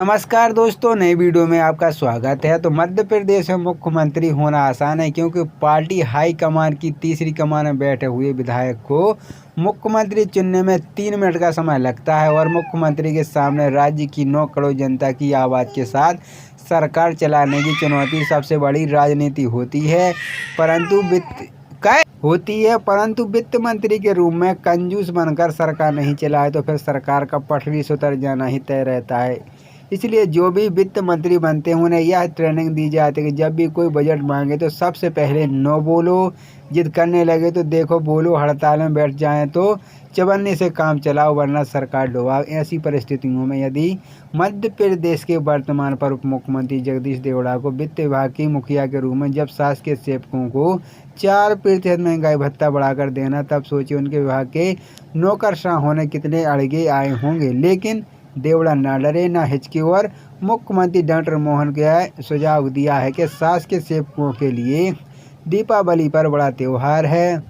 नमस्कार दोस्तों, नई वीडियो में आपका स्वागत है। तो मध्य प्रदेश में मुख्यमंत्री होना आसान है, क्योंकि पार्टी हाई कमान की तीसरी कमान में बैठे हुए विधायक को मुख्यमंत्री चुनने में 3 मिनट का समय लगता है और मुख्यमंत्री के सामने राज्य की 9 करोड़ जनता की आवाज़ के साथ सरकार चलाने की चुनौती सबसे बड़ी राजनीति परंतु वित्त मंत्री के रूप में कंजूस बनकर सरकार नहीं चलाए तो फिर सरकार का पटरी से उतर जाना ही तय रहता है। इसलिए जो भी वित्त मंत्री बनते हैं उन्हें यह ट्रेनिंग दी जाती है कि जब भी कोई बजट मांगे तो सबसे पहले नो बोलो, जिद करने लगे तो देखो बोलो, हड़ताल में बैठ जाएं तो चवन्नी से काम चलाओ वरना सरकार डुबाओ। ऐसी परिस्थितियों में यदि मध्य प्रदेश के वर्तमान पर उप मुख्यमंत्री जगदीश देवड़ा को वित्त विभाग की मुखिया के रूप में जब शासकीय सेवकों को 4% महंगाई भत्ता बढ़ाकर देना, तब सोचिए उनके विभाग के नौकरशाह होने कितने अड़गे आए होंगे। लेकिन देवड़ा ना डरे ना हिचके और मुख्यमंत्री डॉक्टर मोहन के सुझाव दिया है कि शासकीय सेवकों के लिए दीपावली पर बड़ा त्यौहार है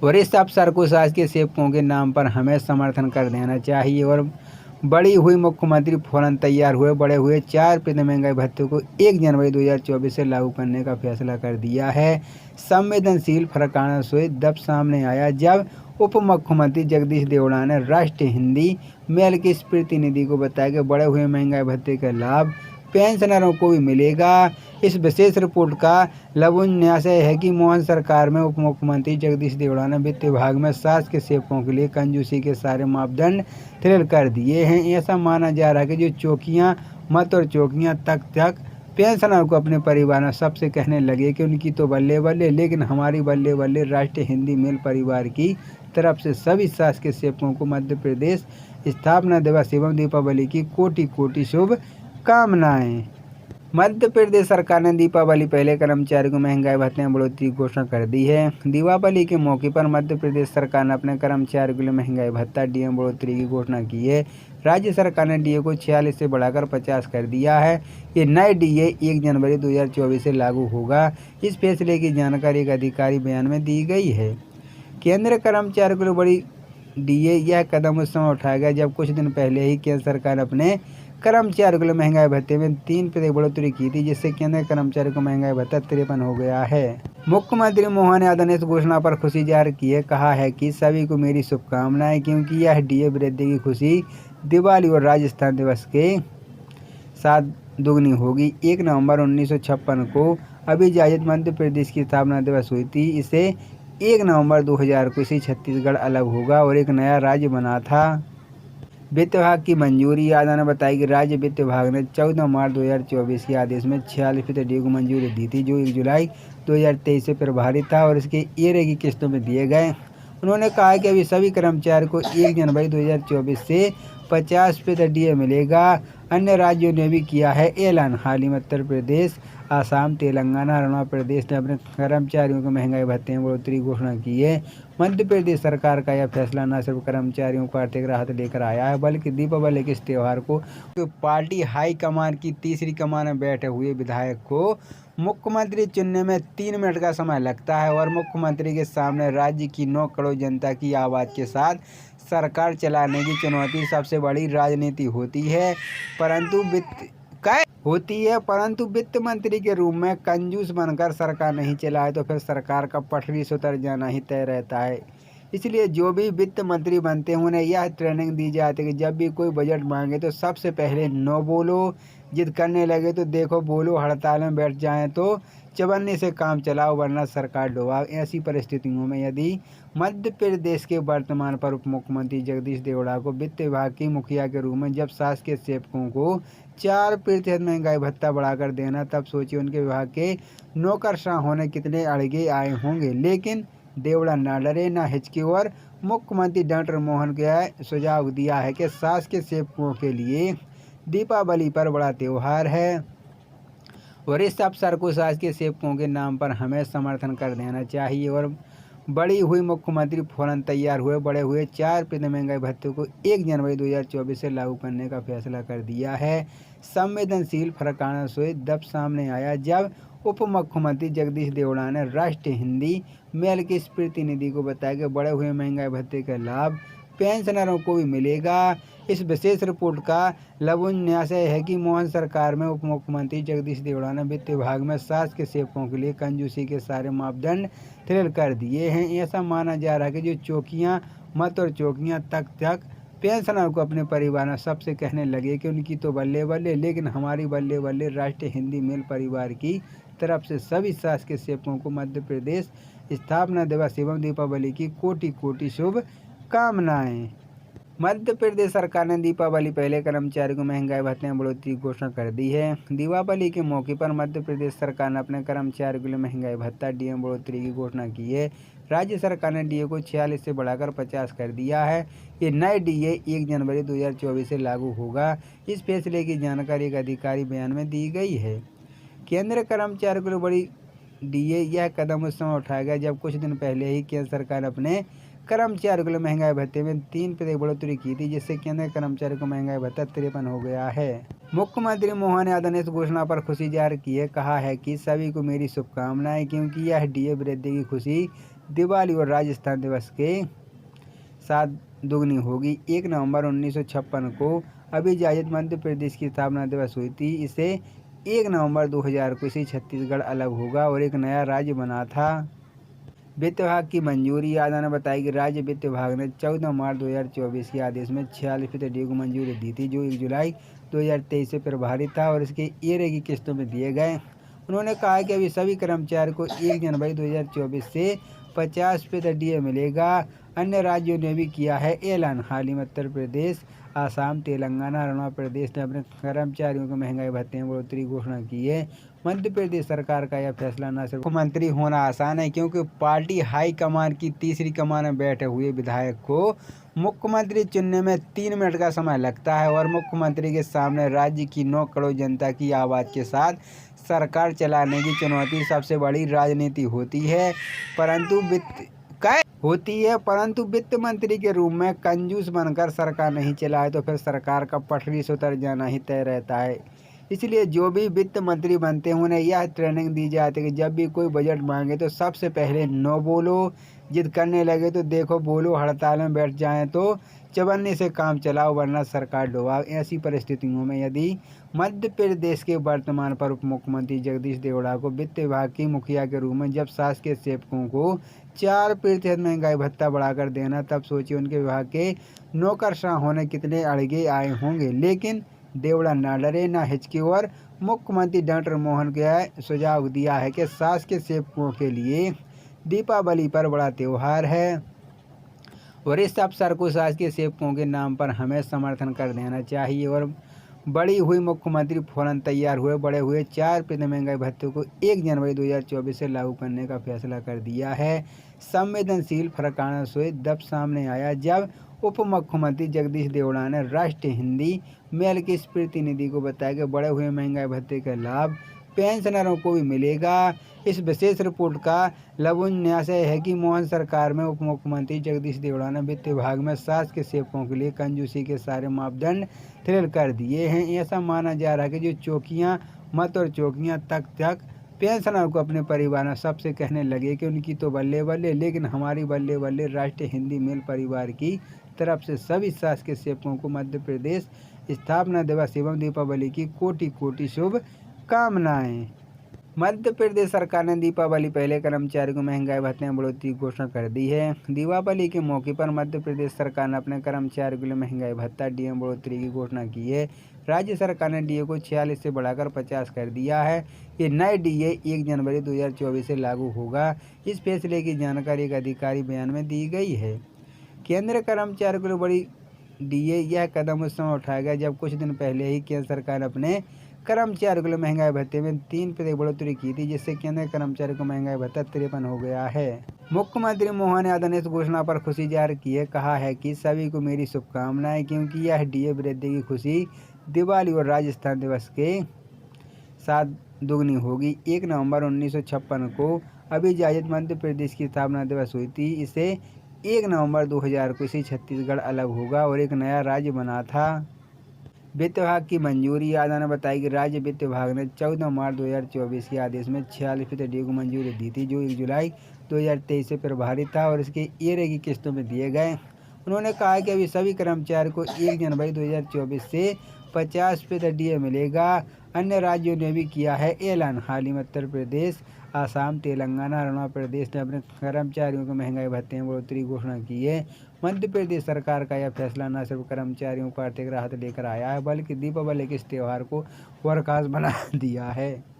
और इस अवसर को शासकीय सेवकों के नाम पर हमें समर्थन कर देना चाहिए। और बड़ी हुई मुख्यमंत्री फौरन तैयार हुए, बड़े हुए 4% महंगाई भत्ते को 1 जनवरी 2024 से लागू करने का फैसला कर दिया है। संवेदनशील फरकाना से दब सामने आया जब उप मुख्यमंत्री जगदीश देवड़ा ने राष्ट्रीय हिंदी मेल के इस प्रतिनिधि को बताया कि बढ़े हुए महंगाई भत्ते का लाभ पेंशनरों को भी मिलेगा। इस विशेष रिपोर्ट का लवन्यासय है कि मोहन सरकार में उप मुख्यमंत्री जगदीश देवड़ा ने वित्त विभाग में शासकीय सेवकों के लिए कंजूसी के सारे मापदंड शिथिल कर दिए हैं। ऐसा माना जा रहा है कि जो चौकियां मत और चौकियां तक पेंशनर को अपने परिवार में सबसे कहने लगे कि उनकी तो बल्ले बल्ले, लेकिन हमारी बल्ले बल्ले राष्ट्रीय हिंदी मेल परिवार की तरफ से सभी शासकीय सेवकों को मध्य प्रदेश स्थापना दिवस एवं दीपावली की कोटि कोटि शुभकामनाएं। मध्य प्रदेश सरकार ने दीपावली पहले कर्मचारी को महंगाई भत्ते में बढ़ोतरी की घोषणा कर दी है। दीपावली के मौके पर मध्य प्रदेश सरकार ने अपने कर्मचारियों के लिए महंगाई भत्ता डीए में बढ़ोतरी की घोषणा की है। राज्य सरकार ने डीए को 46 से बढ़ाकर 50 कर दिया है। ये नए डीए 1 जनवरी 2024 से लागू होगा। इस फैसले की जानकारी एक अधिकारी बयान में दी गई है। केंद्र कर्मचारियों के लिए बड़ी डीए यह कदम उस समय उठाया गया जब कुछ दिन पहले ही केंद्र सरकार ने अपने कर्मचारियों के लिए महंगाई भत्ते में 3% बढ़ोतरी की थी, जिससे केंद्र कर्मचारियों को महंगाई भत्ता 53 हो गया है। मुख्यमंत्री मोहन यादव ने इस घोषणा पर खुशी जाहिर की है। कहा है कि सभी को मेरी शुभकामनाएं, क्योंकि यह डीए वृद्धि की खुशी दिवाली और राजस्थान दिवस के साथ दुगनी होगी। 1 नवंबर 1956 को अविभाजित मध्य प्रदेश की स्थापना दिवस हुई थी। इसे 1 नवंबर 2000 को इसी छत्तीसगढ़ अलग होगा और एक नया राज्य बना था। वित्त विभाग की मंजूरी। यादव ने बताया कि राज्य वित्त विभाग ने 14 मार्च 2024 के आदेश में 46% डीए को मंजूरी दी थी, जो 1 जुलाई 2023 से प्रभावी था और इसके एरे की किस्तों में दिए गए। उन्होंने कहा कि अभी सभी कर्मचारियों को 1 जनवरी 2024 से 50% डीए मिलेगा। अन्य राज्यों ने भी किया है ऐलान। हाल ही में उत्तर प्रदेश, आसाम, तेलंगाना, अरुणाचल प्रदेश ने अपने कर्मचारियों को महंगाई भत्ते में बढ़ोतरी की घोषणा की है। मध्य प्रदेश सरकार का यह फैसला न सिर्फ कर्मचारियों को आर्थिक राहत लेकर आया है, बल्कि दीपावली के इस त्यौहार को पार्टी हाई कमान की तीसरी कमान में बैठे हुए विधायक को मुख्यमंत्री चुनने में 3 मिनट का समय लगता है और मुख्यमंत्री के सामने राज्य की 9 करोड़ जनता की आवाज़ के साथ सरकार चलाने की चुनौती सबसे बड़ी राजनीति परंतु वित्त मंत्री के रूप में कंजूस बनकर सरकार नहीं चलाए तो फिर सरकार का पटरी से उतर जाना ही तय रहता है। इसलिए जो भी वित्त मंत्री बनते हैं उन्हें यह ट्रेनिंग दी जाती है कि जब भी कोई बजट मांगे तो सबसे पहले नो बोलो, जिद करने लगे तो देखो बोलो, हड़ताल में बैठ जाएं तो चवन्नी से काम चलाओ वरना सरकार डुबाओ। ऐसी परिस्थितियों में यदि मध्य प्रदेश के वर्तमान पर उप मुख्यमंत्री जगदीश देवड़ा को वित्त विभाग की मुखिया के रूप में जब शासकीय सेवकों को 4% महंगाई भत्ता बढ़ाकर देना, तब सोचिए उनके विभाग के नौकरशाह होने कितने अड़गे आए होंगे। लेकिन देवड़ा ना डरे ना हिचके और मुख्यमंत्री डॉक्टर मोहन के सुझाव दिया है कि शासकीय सेवकों के लिए दीपावली पर बड़ा त्यौहार है और इस अवसर को शासकीय सेवकों के नाम पर हमें समर्थन कर देना चाहिए। और बड़ी हुई मुख्यमंत्री फौरन तैयार हुए, बड़े हुए 4% महंगाई भत्ते को 1 जनवरी 2024 से लागू करने का फैसला कर दिया है। संवेदनशील फरकाना से दब सामने आया जब उप मुख्यमंत्री जगदीश देवड़ा ने राष्ट्रीय हिंदी मेल के इस प्रतिनिधि को बताया कि बढ़े हुए महंगाई भत्ते का लाभ पेंशनरों को भी मिलेगा। इस विशेष रिपोर्ट का लवन्याशय है कि मोहन सरकार में उप मुख्यमंत्री जगदीश देवड़ा ने वित्त विभाग में सास के सेवकों के लिए कंजूसी के सारे मापदंड शिथिल कर दिए हैं। ऐसा माना जा रहा है कि जो चौकियां मत और चौकियां तक पेंशनर को अपने परिवार में सबसे कहने लगे कि उनकी तो बल्ले बल्ले, लेकिन हमारी बल्ले बल्ले। राष्ट्रीय हिंदी मेल परिवार की तरफ से सभी सास के सेवकों को मध्य प्रदेश स्थापना दिवस एवं दीपावली की कोटि कोटि शुभकामनाएं। मध्य प्रदेश सरकार ने दीपावली पहले कर्मचारी को महंगाई भत्ते में बढ़ोतरी की घोषणा कर दी है। दीपावली के मौके पर मध्य प्रदेश सरकार ने अपने कर्मचारियों के लिए महंगाई भत्ता डीए बढ़ोतरी की घोषणा की है। राज्य सरकार ने डीए को 46 से बढ़ाकर 50 कर दिया है। ये नए डीए 1 जनवरी 2024 से लागू होगा। इस फैसले की जानकारी एक अधिकारी बयान में दी गई है। केंद्र कर्मचारियों के लिए बड़ी डीए यह कदम उस समय उठाया गया जब कुछ दिन पहले ही केंद्र सरकार ने अपने कर्मचारियों के लिए महंगाई भत्ते में 3% बढ़ोतरी की थी, जिससे केंद्र कर्मचारियों को महंगाई भत्ता 53 हो गया है। मुख्यमंत्री मोहन यादव ने इस घोषणा पर खुशी जाहिर की है। कहा है कि सभी को मेरी शुभकामनाएं, क्योंकि यह डीए वृद्धि की खुशी दिवाली और राजस्थान दिवस के साथ दुगनी होगी। 1 नवंबर 1956 को अविभाजित मध्य प्रदेश की स्थापना दिवस हुई थी। इसे 1 नवंबर 2000 को इसी छत्तीसगढ़ अलग होगा और एक नया राज्य बना था। वित्त विभाग की मंजूरी। यादव ने बताया कि राज्य वित्त विभाग ने 14 मार्च 2024 के आदेश में 46% डीए को मंजूरी दी थी, जो 1 जुलाई 2023 से प्रभावी था और इसके एरे की किस्तों में दिए गए। उन्होंने कहा कि अभी सभी कर्मचारियों को 1 जनवरी 2024 से 50% डीए मिलेगा। अन्य राज्यों ने भी किया है ऐलान। हाल ही में उत्तर प्रदेश, आसाम, तेलंगाना, अरुणाचल प्रदेश ने अपने कर्मचारियों को महंगाई भत्ते में बढ़ोतरी की घोषणा की है। मध्य प्रदेश सरकार का यह फैसला न सिर्फ मुख्यमंत्री होना आसान है, क्योंकि पार्टी हाई कमान की तीसरी कमान में बैठे हुए विधायक को मुख्यमंत्री चुनने में 3 मिनट का समय लगता है और मुख्यमंत्री के सामने राज्य की 9 करोड़ जनता की आवाज़ के साथ सरकार चलाने की चुनौती सबसे बड़ी राजनीति होती है। परंतु वित्त मंत्री के रूप में कंजूस बनकर सरकार नहीं चलाए तो फिर सरकार का पटरी से उतर जाना ही तय रहता है। इसलिए जो भी वित्त मंत्री बनते हैं उन्हें यह ट्रेनिंग दी जाती है कि जब भी कोई बजट मांगे तो सबसे पहले नो बोलो, जिद करने लगे तो देखो बोलो, हड़ताल में बैठ जाएं तो चवन्नी से काम चलाओ वरना सरकार डुबाओ। ऐसी परिस्थितियों में यदि मध्य प्रदेश के वर्तमान पर उप मुख्यमंत्री जगदीश देवड़ा को वित्त विभाग की मुखिया के रूप में जब शासकीय सेवकों को 4% महंगाई भत्ता बढ़ाकर देना, तब सोचिए उनके विभाग के नौकरशाह होने कितने अड़गे आए होंगे। लेकिन देवड़ा ना डरे ना हिचके और मुख्यमंत्री डॉक्टर मोहन के सुझाव दिया है कि शासकीय सेवकों के लिए दीपावली पर बड़ा त्यौहार है और इस अवसर को शासकीय सेवकों के नाम पर हमें समर्थन कर देना चाहिए। और बड़ी हुई मुख्यमंत्री फौरन तैयार हुए, बड़े हुए 4% महंगाई भत्ते को 1 जनवरी 2024 से लागू करने का फैसला कर दिया है। संवेदनशील फरकाना से दब सामने आया जब उप मुख्यमंत्री जगदीश देवड़ा ने राष्ट्रीय हिंदी मेल के इस प्रतिनिधि को बताया कि बढ़े हुए महंगाई भत्ते का लाभ पेंशनरों को भी मिलेगा। इस विशेष रिपोर्ट का लवन्याशय है कि मोहन सरकार में उप मुख्यमंत्री जगदीश देवड़ा ने वित्त विभाग में सास के सेवकों के लिए कंजूसी के सारे मापदंड शिथिल कर दिए हैं। ऐसा माना जा रहा है कि जो चौकियां मत और चौकियां तक पेंशनर को अपने परिवार में सबसे कहने लगे कि उनकी तो बल्ले बल्ले, लेकिन हमारी बल्ले बल्ले। राष्ट्रीय हिंदी मेल परिवार की तरफ से सभी सास के सेवकों को मध्य प्रदेश स्थापना दिवस एवं दीपावली की कोटि कोटि शुभकामनाएं। मध्य प्रदेश सरकार ने दीपावली पहले कर्मचारी को महंगाई भत्ते में बढ़ोतरी की घोषणा कर दी है। दीपावली के मौके पर मध्य प्रदेश सरकार ने अपने कर्मचारियों के लिए महंगाई भत्ता डीए बढ़ोतरी की घोषणा की है। राज्य सरकार ने डीए को 46 से बढ़ाकर 50 कर दिया है। ये नए डीए 1 जनवरी 2024 से लागू होगा। इस फैसले की जानकारी एक अधिकारी बयान में दी गई है। केंद्र कर्मचारियों के लिए बड़ी डीए यह कदम उस समय उठाया गया जब कुछ दिन पहले ही केंद्र सरकार ने अपने कर्मचारियों के लिए महंगाई भत्ते में 3% बढ़ोतरी की थी, जिससे केंद्र कर्मचारियों को महंगाई भत्ता 53 हो गया है। मुख्यमंत्री मोहन यादव ने इस घोषणा पर खुशी जाहिर की है। कहा है कि सभी को मेरी शुभकामनाएं, क्योंकि यह डीए वृद्धि की खुशी दिवाली और राजस्थान दिवस के साथ दुगनी होगी। 1 नवंबर 1956 को अविभाजित मध्य प्रदेश की स्थापना दिवस हुई थी। इसे 1 नवंबर 2000 को इसी छत्तीसगढ़ अलग होगा और एक नया राज्य बना था। वित्त विभाग की मंजूरी। यादव ने बताया कि राज्य वित्त विभाग ने 14 मार्च 2024 के आदेश में 46% डीए को मंजूरी दी थी, जो 1 जुलाई 2023 से प्रभावी था और इसके एरे की किस्तों में दिए गए। उन्होंने कहा कि अभी सभी कर्मचारियों को 1 जनवरी 2024 से 50% डीए मिलेगा। अन्य राज्यों ने भी किया है ऐलान। हाल ही में उत्तर प्रदेश, आसाम, तेलंगाना, अरुणाचल प्रदेश ने अपने कर्मचारियों को महंगाई भत्ते में बढ़ोतरी की घोषणा की है। मध्य प्रदेश सरकार का यह फैसला न सिर्फ कर्मचारियों को आर्थिक राहत लेकर आया है, बल्कि दीपावली के इस त्यौहार को और खास बना दिया है।